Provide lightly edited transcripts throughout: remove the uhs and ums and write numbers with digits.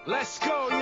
Let's go, yo.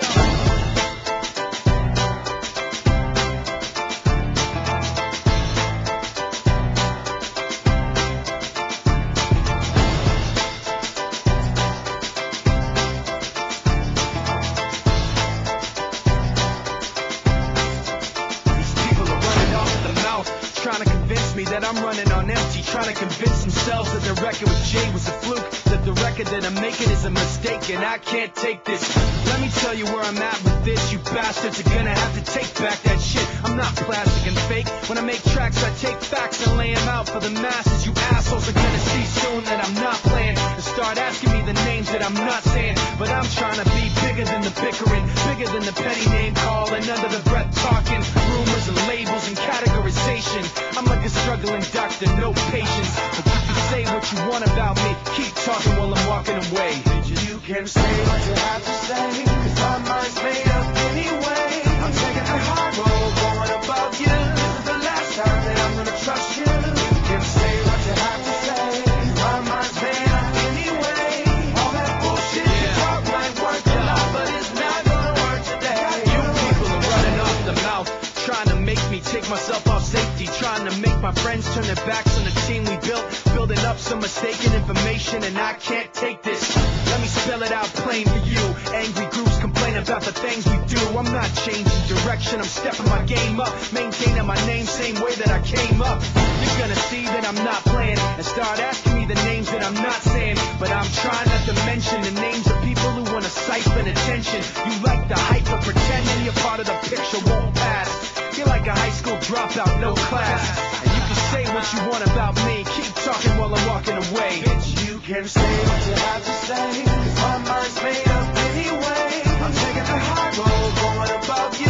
Trying to convince me that I'm running on empty, trying to convince themselves that the record with Jay was a fluke, that the record that I'm making is a mistake, and I can't take this. Let me tell you where I'm at with this. You bastards are gonna have to take back that shit. I'm not plastic and fake. When I make tracks, I take facts and lay them out for the masses. You assholes are gonna see soon that I'm not playing and start asking me the names that I'm not saying. But I'm trying to be bigger than the bickering, bigger than the petty name calling, under the breath talking, rumors and labels and categorization. I'm like a struggling doctor, no patience. But you can say what you want about me, keep talking while I'm walking away. You can say what you have to say, cause my mind's made up anyway. I'm taking the hard road, going above you. This is the last time that I'm gonna trust you. You can say what you have to say, cause my mind's made up anyway. All that bullshit you talk might work a lot, but it's not gonna work today. You people are running off the mouth, trying to make me take myself off safety, trying to make my friends turn their backs on the team we built, building up some mistaken information, and I can't take this. Let me spell it out plain for you. Angry groups complain about the things we do. I'm not changing direction, I'm stepping my game up, maintaining my name same way that I came up. You're gonna see that I'm not playing and start asking me the names that I'm not saying, but I'm trying not to mention the names of people who wanna siphon attention. You like the hype of pretending you're part of the picture won't pass. You're like a high school dropout, no class. And you can say what you want about me, keep talking while I'm walking away. Bitch, you can say what you have to say, cause my mind's made up anyway. I'm taking the high road, going above you.